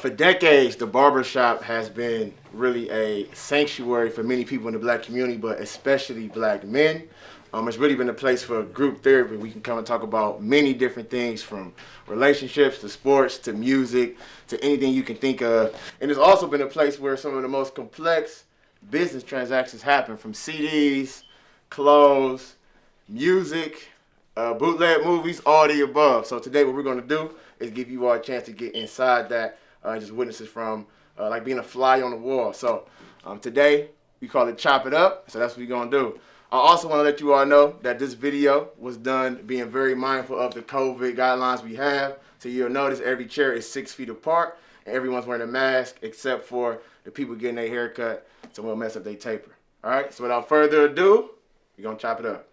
For decades, the barbershop has been really a sanctuary for many people in the black community, but especially black men. It's really been a place for group therapy. We can come and talk about many different things, from relationships to sports to music to anything you can think of. And it's also been a place where some of the most complex business transactions happen, from CDs, clothes, music, bootleg movies, all the above. So today what we're going to do is give you all a chance to get inside that, just witnesses from like being a fly on the wall. So today we call it Chop It Up, so that's what we're going to do. I also want to let you all know that this video was done being very mindful of the COVID guidelines we have. So you'll notice every chair is 6 feet apart and everyone's wearing a mask except for the people getting their hair cut, so we'll mess up their taper. All right, so without further ado, we're going to chop it up.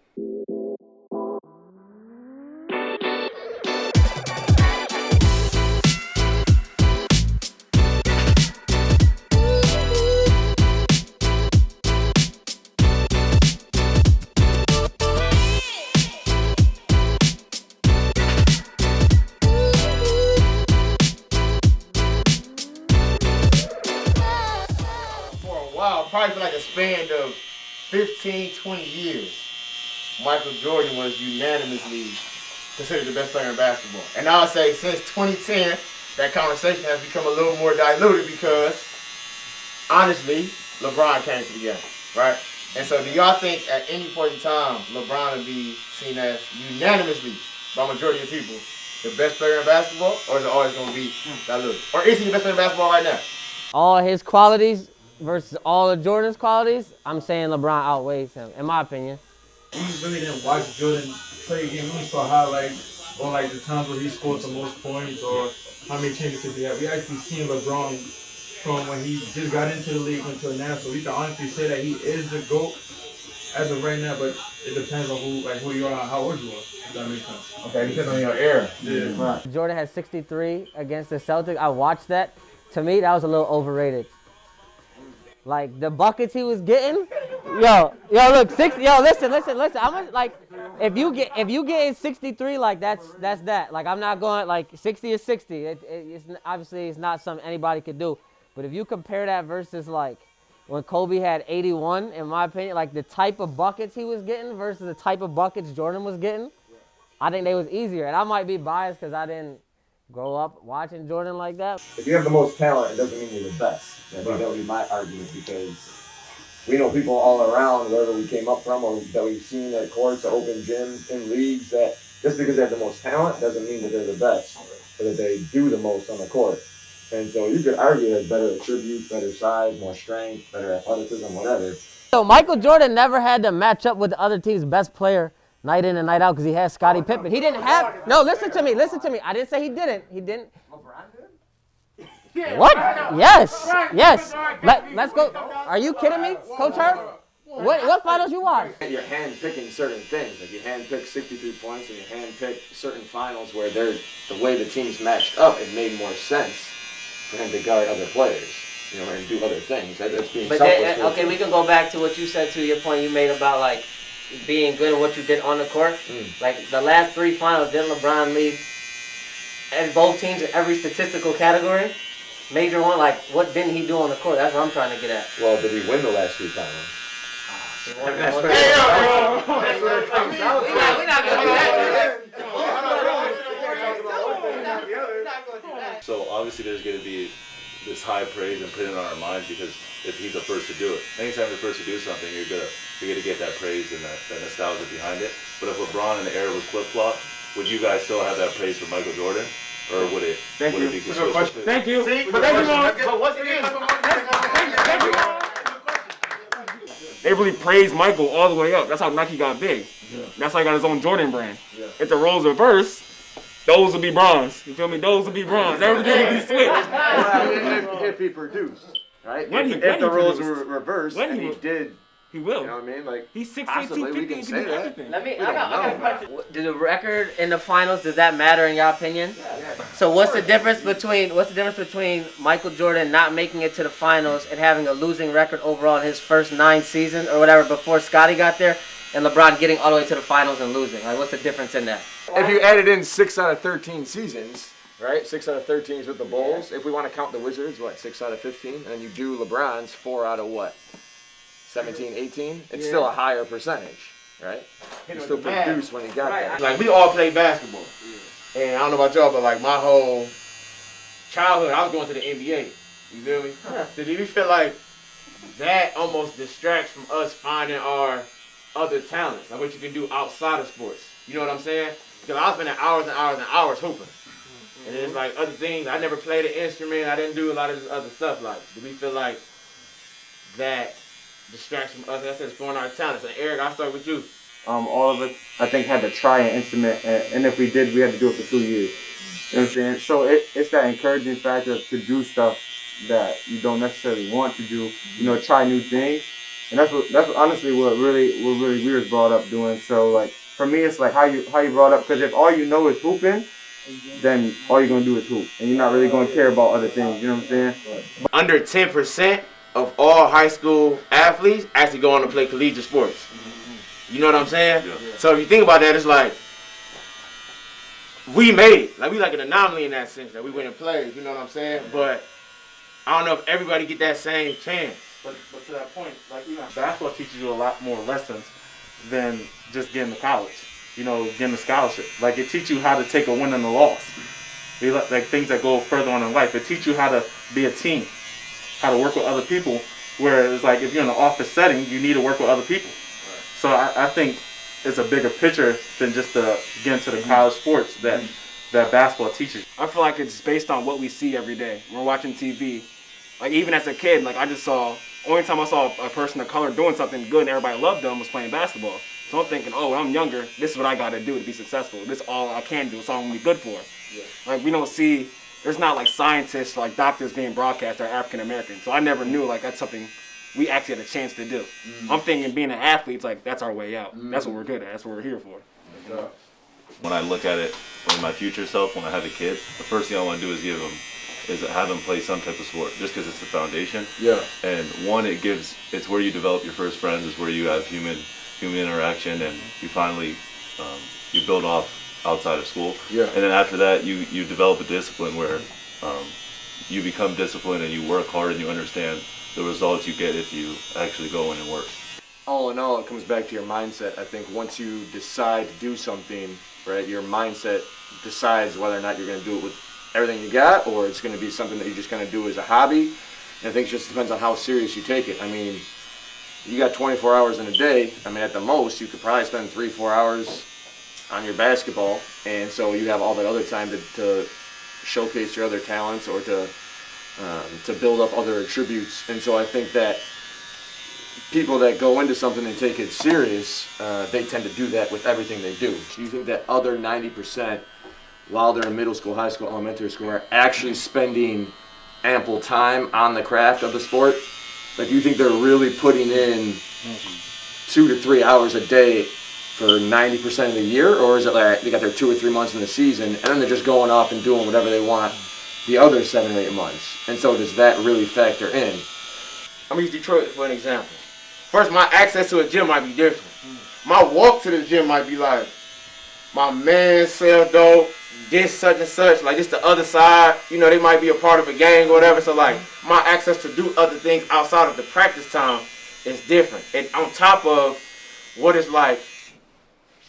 Probably for like a span of 15, 20 years, Michael Jordan was unanimously considered the best player in basketball. And I would say since 2010, that conversation has become a little more diluted because, honestly, LeBron came to the game, right? And so do y'all think at any point in time, LeBron would be seen as unanimously, by majority of people, the best player in basketball, or is it always going to be diluted? Or is he the best player in basketball right now? All his qualities versus all of Jordan's qualities, I'm saying LeBron outweighs him, in my opinion. We really didn't watch Jordan play a game. We only saw highlights on like the times where he scored the most points or how many championships he had. We actually seen LeBron from when he just got into the league until now. So we can honestly say that he is the GOAT as of right now, but it depends on who you are and how old you are, if that makes sense. Okay, depends on your era. Yeah. Right. Jordan had 63 against the Celtics. I watched that. To me, that was a little overrated. Like the buckets he was getting, yo, look, listen. I'm like, if you get 63, like that's that. Like I'm not going like 60 is 60. It's obviously it's not something anybody could do. But if you compare that versus like when Kobe had 81, in my opinion, like the type of buckets he was getting versus the type of buckets Jordan was getting, I think they was easier. And I might be biased because I didn't grow up watching Jordan like that. If you have the most talent, it doesn't mean you're the best. I think that would be my argument, because we know people all around, wherever we came up from or that we've seen at courts, open gyms, in leagues, that just because they have the most talent doesn't mean that they're the best, or that they do the most on the court. And so you could argue that better attributes, better size, more strength, better athleticism, whatever. So Michael Jordan never had to match up with the other team's best player night in and night out because he had Scottie Pippen. He didn't have. No, listen to me. I didn't say he didn't. He didn't. What? Yes. Let's go. Are you kidding me, Coach Herb? What finals you watch? You're hand-picking certain things. Like you hand-pick 63 points and you hand-pick certain finals where the way the teams matched up, it made more sense for him to guard other players, and do other things. That's being selfless. Okay, we can go back to what you said, to your point you made about like being good at what you did on the court. Like the last 3 finals, didn't LeBron lead and both teams in every statistical category? Major one, like what didn't he do on the court? That's what I'm trying to get at. Well, did he win the last 3 finals? We're not going to do that. So obviously there's going to be this high praise and put it on our minds because if he's the first to do it. Anytime you're first to do something, you're gonna get that praise and that nostalgia behind it. But if LeBron in the era was flip-flopped, would you guys still have that praise for Michael Jordan? Or would it be question. Thank you. See, but once again, they really praised Michael all the way up. That's how Nike got big. Yeah. That's how he got his own Jordan brand. Yeah. If the roles reverse, those would be bronze. You feel me? Those would be bronze. Everything would be switched. If he produced, right? If the roles were reversed, and he did. He will. You know what I mean? Like he's 6'8", 250, and can do everything. I got a question. Did the record in the finals, does that matter in your opinion? Yeah. So what's the difference between Michael Jordan not making it to the finals and having a losing record overall in his first 9 seasons or whatever before Scottie got there, and LeBron getting all the way to the finals and losing? Like, what's the difference in that? If you added in 6 out of 13 seasons, right? 6 out of 13 is with the Bulls. If we want to count the Wizards, what, 6 out of 15? And then you do LeBron's 4 out of what? 17, 18? It's still a higher percentage, right? You still produce when he got that. Like, we all play basketball. And I don't know about y'all, but like my whole childhood, I was going to the NBA. You feel me? So do you feel like that almost distracts from us finding our other talents, like what you can do outside of sports? You know what I'm saying? Because I was spending hours and hours and hours hooping. And it's like other things. I never played an instrument. I didn't do a lot of this other stuff. Like, do we feel like that distracts from us? Like I said, exploring our talents. And Eric, I'll start with you. All of us, I think, had to try an instrument, and if we did, we had to do it for 2 years. You know what I'm saying? So it's that encouraging factor to do stuff that you don't necessarily want to do. You know, try new things, and that's honestly what really we was brought up doing. So like for me, it's like how you brought up, because if all you know is hooping, then all you're gonna do is hoop, and you're not really gonna care about other things. You know what I'm saying? Under 10% of all high school athletes actually go on to play collegiate sports. You know what I'm saying? Yeah. So if you think about that, it's like we made it. Like we like an anomaly in that sense that we went and played. You know what I'm saying? But I don't know if everybody get that same chance. But to that point, like basketball teaches you a lot more lessons than just getting to college. You know, getting a scholarship. Like it teaches you how to take a win and a loss. Like things that go further on in life. It teaches you how to be a team, how to work with other people. Whereas like if you're in an office setting, you need to work with other people. So I think it's a bigger picture than just to get into the college sports that basketball teaches. I feel like it's based on what we see every day. We're watching TV. Like even as a kid, like only time I saw a person of color doing something good and everybody loved them was playing basketball. So I'm thinking, oh, when I'm younger, this is what I gotta do to be successful. This is all I can do. It's all I'm gonna be good for. Yeah. Like we don't see, there's not like scientists or like doctors being broadcast that are African American. So I never knew like that's something we actually had a chance to do. I'm thinking being an athlete, it's like that's our way out. That's what we're good at. That's what we're here for. When I look at it, when my future self, when I have a kid, the first thing I want to do is have them play some type of sport, just because it's the foundation. Yeah. And one, it's where you develop your first friends, it's where you have human interaction, and you finally you build off outside of school. Yeah. And then after that, you develop a discipline where you become disciplined and you work hard and you understand the results you get if you actually go in and work. All in all, it comes back to your mindset. I think once you decide to do something, right, your mindset decides whether or not you're going to do it with everything you got, or it's going to be something that you're just going to do as a hobby. And I think it just depends on how serious you take it. I mean, you got 24 hours in a day. I mean, at the most, you could probably spend 3-4 hours on your basketball, and so you have all that other time to showcase your other talents or to build up other attributes. And so I think that people that go into something and take it serious, they tend to do that with everything they do. Do you think that other 90%, while they're in middle school, high school, elementary school, are actually spending ample time on the craft of the sport? Like, do you think they're really putting in 2 to 3 hours a day for 90% of the year? Or is it like they got their 2 or 3 months in the season and then they're just going off and doing whatever they want the other 7 or 8 months? And so does that really factor in? I'm gonna use Detroit for an example. First, my access to a gym might be different. My walk to the gym might be like, my man sell dope, this such and such, like this the other side. You know, they might be a part of a gang or whatever. So like, my access to do other things outside of the practice time is different. And on top of what it's like,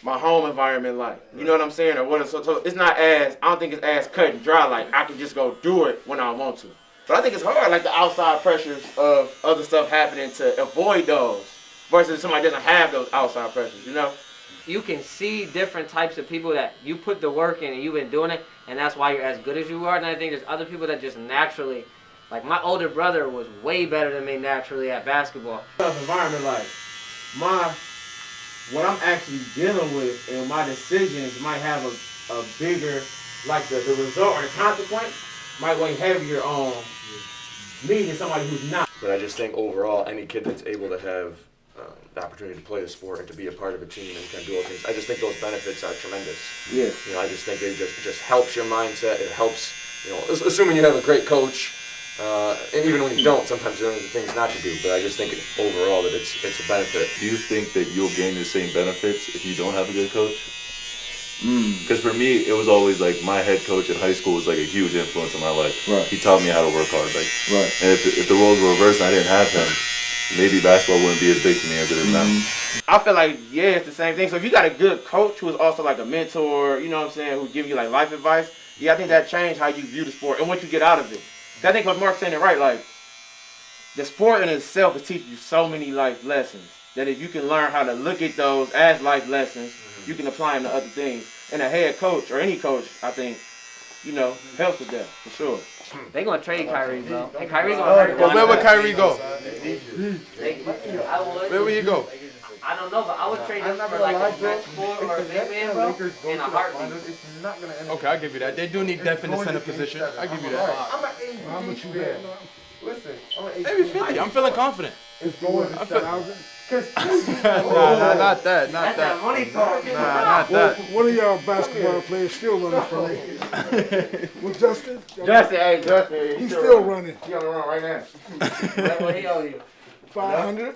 my home environment like. You know what I'm saying? Or what it's, so it's not as, I don't think it's as cut and dry, like I can just go do it when I want to. But I think it's hard, like the outside pressures of other stuff happening to avoid those versus somebody doesn't have those outside pressures, you know? You can see different types of people that you put the work in and you've been doing it, and that's why you're as good as you are. And I think there's other people that just naturally, like my older brother was way better than me naturally at basketball. Tough environment, like what I'm actually dealing with and my decisions might have a bigger, like the result or the consequence might weigh heavier on me than somebody who's not. But I just think overall, any kid that's able to have the opportunity to play a sport and to be a part of a team and kind of do all things, I just think those benefits are tremendous. Yeah. You know, I just think it just helps your mindset. It helps, you know, assuming you have a great coach, and even when you don't, sometimes there are things not to do. But I just think overall that it's a benefit. Do you think that you'll gain the same benefits if you don't have a good coach? Because for me, it was always like my head coach in high school was like a huge influence in my life. Right. He taught me how to work hard. Like, Right. and if the roles were reversed and I didn't have him, maybe basketball wouldn't be as big to me as it is now. I feel like, yeah, it's the same thing. So if you got a good coach who is also like a mentor, you know what I'm saying, who give you like life advice, yeah, I think that changed how you view the sport and what you get out of it. I think Coach Mark's saying it right, like, the sport in itself is teaching you so many life lessons that if you can learn how to look at those as life lessons, you can apply them to other things. And a head coach or any coach, I think, you know, helps with that, for sure. They gonna trade Kyrie, bro. And Kyrie gonna hurt. Well, where would Kyrie go? Where would he go? I don't know, but I would trade him for like a match sport or a big man, bro, in a heartbeat. Okay, I'll give you that. They do need depth in the center position. I'll give you that. How much you bet? Maybe 50. I'm feeling confident. It's going to 1,000. Nah, not that. That's that money talk. Nah, not that. One of y'all basketball players still running from me. With Justin? Justin, He's still running. He on the run right now. What he owe you? 500.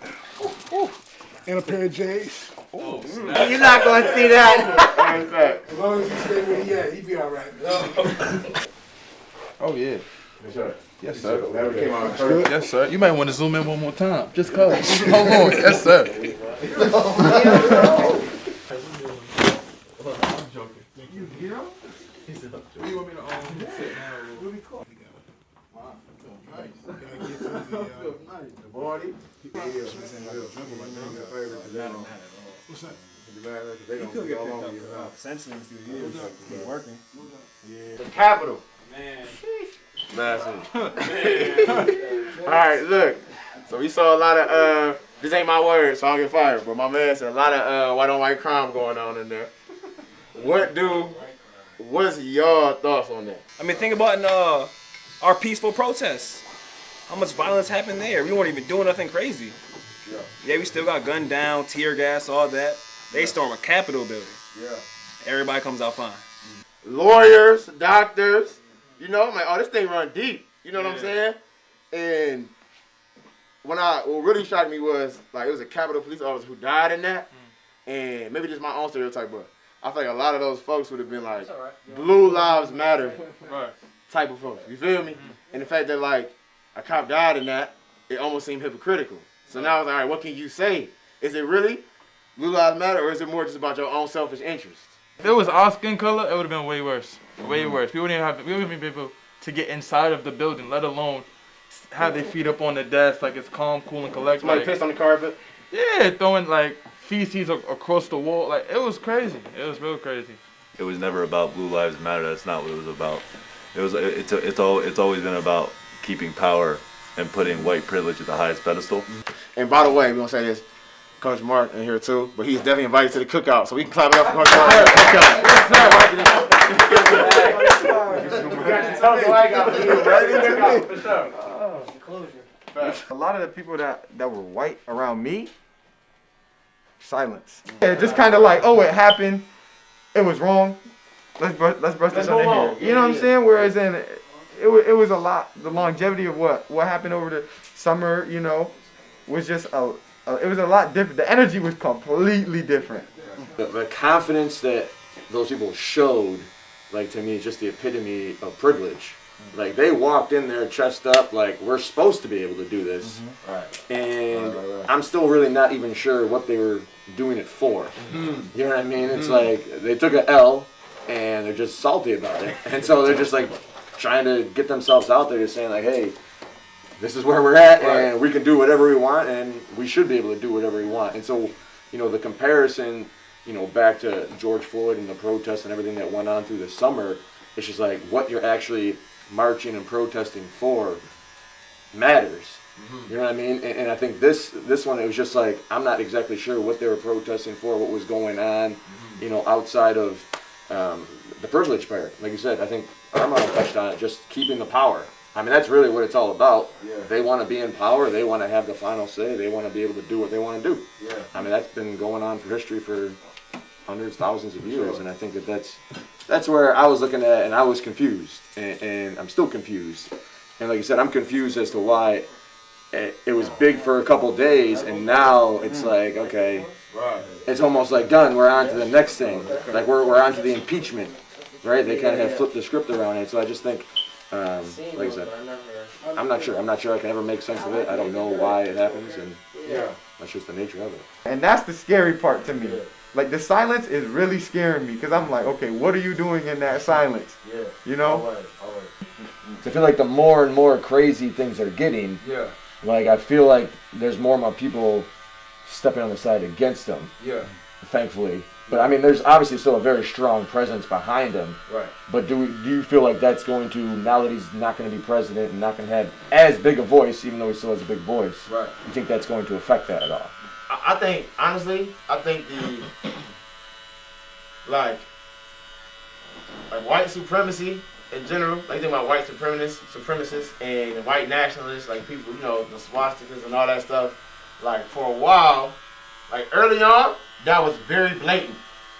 And a pair of J's. You're not gonna see that. As long as he stay where he at, he be all right. Oh, yeah. Yes, sir. Yes, sir. That came out perfect. Yes, sir. You might want to zoom in one more time. Just cause. Hold on. Yes, sir. You know? Where you want me to sit now? What we call? The body. What's that? Essentially, he's working. The capital. Man. Massive. All right, look. So we saw a lot of this ain't my word, so I'll get fired. But my man said a lot of white on white crime going on in there. What's your thoughts on that? I mean, think about our peaceful protests. How much violence happened there? We weren't even doing nothing crazy. Yeah, we still got gunned down, tear gas, all that. They storm a Capitol building. Yeah. Everybody comes out fine. Lawyers, doctors, you know, I'm like, oh, this thing run deep. You know what I'm saying? And what really shocked me was, like, it was a Capitol police officer who died in that. And maybe just my own stereotype, but I feel like a lot of those folks would have been like, Blue Lives Matter type of folks. You feel me? And the fact that, like, a cop died in that, it almost seemed hypocritical. So now I was like, all right, what can you say? Is it really Blue Lives Matter, or is it more just about your own selfish interests? If it was our skin color, it would have been way worse. Way worse. We wouldn't even be able to get inside of the building, let alone have their feet up on the desk like it's calm, cool, and collected. Somebody pissed on the carpet? Yeah, throwing like feces across the wall. Like, it was crazy. It was real crazy. It was never about Blue Lives Matter. That's not what it was about. It's always been about keeping power and putting white privilege at the highest pedestal. And by the way, we're going to say this, Coach Mark in here too, but he's definitely invited to the cookout, so we can clap it up for Coach Mark. A lot of the people that were white around me, silence. Yeah, just kind of like, oh, it happened, it was wrong. Let's brush this under here. You know what I'm saying? Whereas it was a lot. The longevity of what happened over the summer, you know, was just it was a lot different. The energy was completely different. The confidence that those people showed, like, to me, is just the epitome of privilege. Like, they walked in there chest up, like, we're supposed to be able to do this. Right. And I'm still really not even sure what they were doing it for. You know what I mean? It's like they took an L and they're just salty about it. And so they're just like trying to get themselves out there, just saying like, hey, this is where we're at, and we can do whatever we want, and we should be able to do whatever we want. And so, you know, the comparison, you know, back to George Floyd and the protests and everything that went on through the summer, it's just like what you're actually marching and protesting for matters. You know what I mean? And I think this one, it was just like, I'm not exactly sure what they were protesting for, what was going on, you know, outside of the privilege part. Like you said, I think Armando touched on it, just keeping the power. I mean, that's really what it's all about. Yeah. They want to be in power. They want to have the final say. They want to be able to do what they want to do. Yeah. I mean, that's been going on for history for hundreds, thousands of years. Sure. And I think that's where I was looking at, and I was confused. And I'm still confused. And like you said, I'm confused as to why it was big for a couple days, and now it's like, okay, Right. It's almost like done. We're on to the next thing. Like we're on to the impeachment, right? They kind of have flipped the script around it. So I just think, like I said, I'm not sure. I'm not sure I can ever make sense of it. I don't know why it happens, and that's just the nature of it. And that's the scary part to me. Like, the silence is really scaring me because I'm like, okay, what are you doing in that silence? Yeah. You know? All right. So I feel like the more and more crazy things are getting, like I feel like there's more and more people stepping on the side against them. Yeah. Thankfully. But I mean, there's obviously still a very strong presence behind him. Right. But do you feel like that's going to, now that he's not going to be president and not going to have as big a voice, even though he still has a big voice, Right. you think that's going to affect that at all? I think, honestly, the, like white supremacy in general, like you think about white supremacists and white nationalists, like people, you know, the swastikas and all that stuff, like for a while, like early on, that was very blatant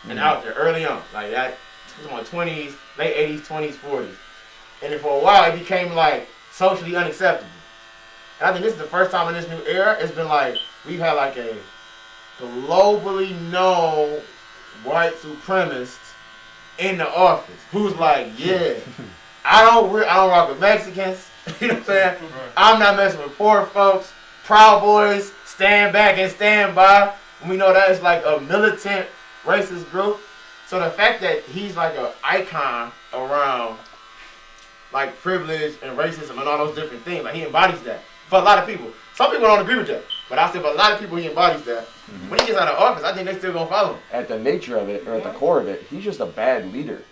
and out there early on. Like that, it was in my 20s, late 80s, 20s, 40s. And then for a while, it became like socially unacceptable. And I think this is the first time in this new era, it's been like, we've had like a globally known white supremacist in the office who's like, yeah, I don't rock with Mexicans. You know what I'm saying? I'm not messing with poor folks. Proud Boys, stand back and stand by. And we know that is like a militant racist group. So the fact that he's like an icon around like privilege and racism and all those different things, like he embodies that for a lot of people. Some people don't agree with that, but I say for a lot of people he embodies that. When he gets out of office, I think they're still gonna follow him. At the nature of it, or at the core of it, he's just a bad leader.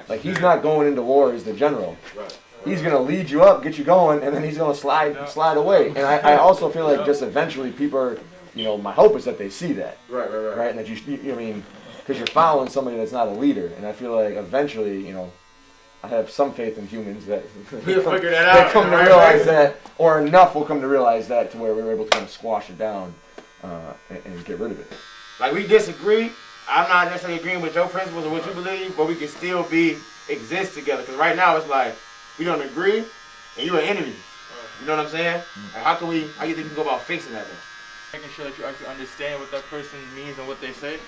Like, he's not going into war as the general. Right. He's gonna lead you up, get you going, and then he's gonna slide away. And I also feel like just eventually people are, you know, my hope is that they see that. Right. Right, and that you I mean, because you're following somebody that's not a leader, and I feel like eventually, you know, I have some faith in humans that we'll figure that out. They come to realize that, or enough will come to realize that to where we were able to kind of squash it down and get rid of it. Like, we disagree. I'm not necessarily agreeing with your principles or what you believe, but we can still exist together. Because right now it's like we don't agree, and you're an enemy. You know what I'm saying? Like, how do you think we can go about fixing that then? Making sure that you actually understand what that person means and what they say,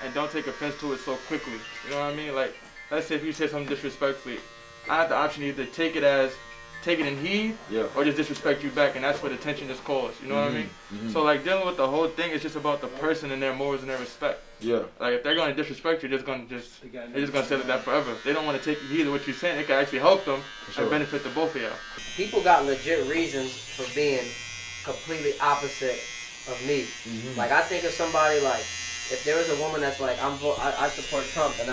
and don't take offense to it so quickly. You know what I mean? Like, let's say if you say something disrespectfully, I have the option to either take it in heed, or just disrespect you back, and that's where the tension just caused. You know what I mean? So like dealing with the whole thing is just about the person and their morals and their respect. Yeah. Like if they're gonna disrespect you, they're just gonna say that forever. They don't want to take heed of what you're saying. It can actually help them and benefit the both of y'all. People got legit reasons for being completely opposite of me. Like I think of somebody like, if there was a woman that's like, I support Trump, and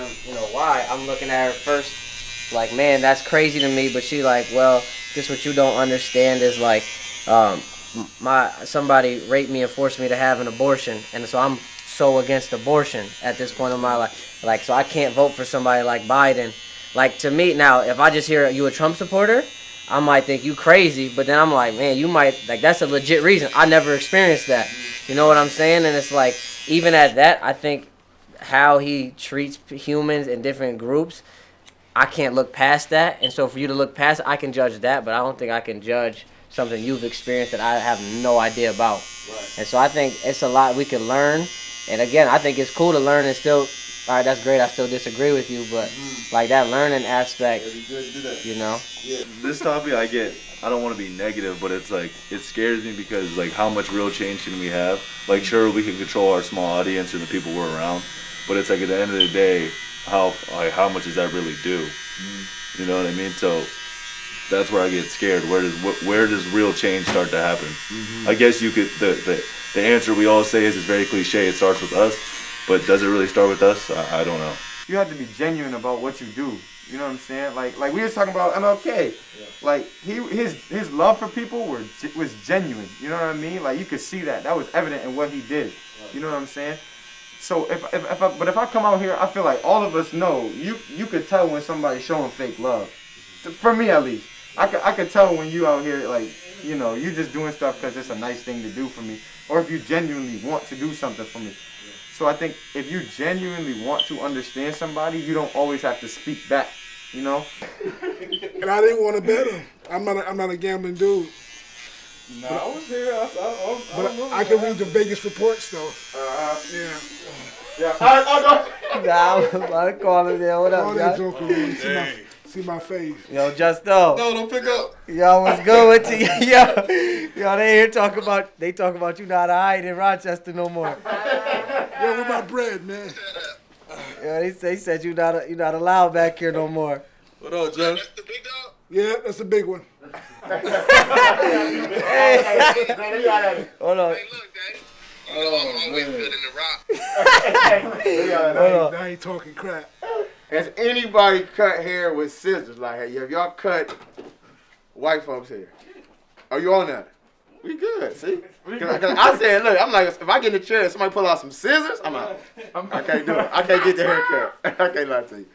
why? I'm looking at her first, like, man, that's crazy to me. But she like, well, just what you don't understand is like, somebody raped me and forced me to have an abortion, and so I'm so against abortion at this point in my life. Like, so I can't vote for somebody like Biden. Like, to me now, if I just hear you a Trump supporter, I might think you crazy, but then I'm like, man, you might, like, that's a legit reason. I never experienced that. You know what I'm saying? And it's like, even at that, I think how he treats humans in different groups, I can't look past that. And so for you to look past it, I can judge that, but I don't think I can judge something you've experienced that I have no idea about. Right. And so I think it's a lot we can learn. And again, I think it's cool to learn and still, all right, that's great, I still disagree with you, but like that learning aspect, you know? Yeah. This topic I don't want to be negative, but it's like, it scares me because like how much real change can we have? Like sure, we can control our small audience and the people we're around, but it's like at the end of the day, how much does that really do? You know what I mean? So that's where I get scared. Where does real change start to happen? I guess you could, the answer we all say is very cliche, it starts with us, but does it really start with us? I don't know. You have to be genuine about what you do. You know what I'm saying? Like we were talking about MLK. Like his love for people was genuine. You know what I mean? Like you could see that. That was evident in what he did. You know what I'm saying? So if I come out here, I feel like all of us know you could tell when somebody's showing fake love. For me at least, I could tell when you out here like, you know, you just doing stuff because it's a nice thing to do for me, or if you genuinely want to do something for me. So I think if you genuinely want to understand somebody, you don't always have to speak back, you know? And I didn't want to bet him. I'm not a gambling dude. No, I was here. But I can read the Vegas reports though. Yeah. Nah, I was about to call him there. What All up, that y'all? joking. See my face. Yo, Justo. No, don't pick up. Yo, what's good with you? Yo, they here talk about you not hide in Rochester no more. Yo, with my bread, man. Yo, they said you not allowed back here no more. What up, Jeff? That's the big dog? Yeah, that's the big one. Hold on. Hey, look, Daddy. You know I'm always good in the rock. I ain't talking crap. Has anybody cut hair with scissors? Like, hey, have y'all cut white folks' hair? Are you on that? We good, see? Cause I said, look, I'm like, if I get in the chair and somebody pull out some scissors, I'm out. I can't do it. I can't get the haircut. I can't lie to you.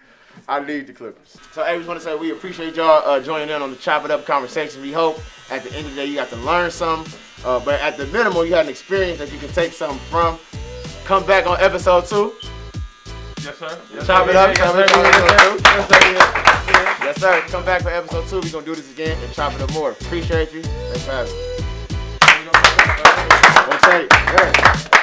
I need the clippers. So, hey, we just want to say we appreciate y'all joining in on the Chop It Up conversation. We hope at the end of the day you got to learn something. But at the minimum, you had an experience that you can take something from. Come back on episode 2. Yes, sir. Chop it up. Chop it up. Yes, sir. Come back for episode 2. We're going to do this again and chop it up more. Appreciate you. Thanks for having me. One take.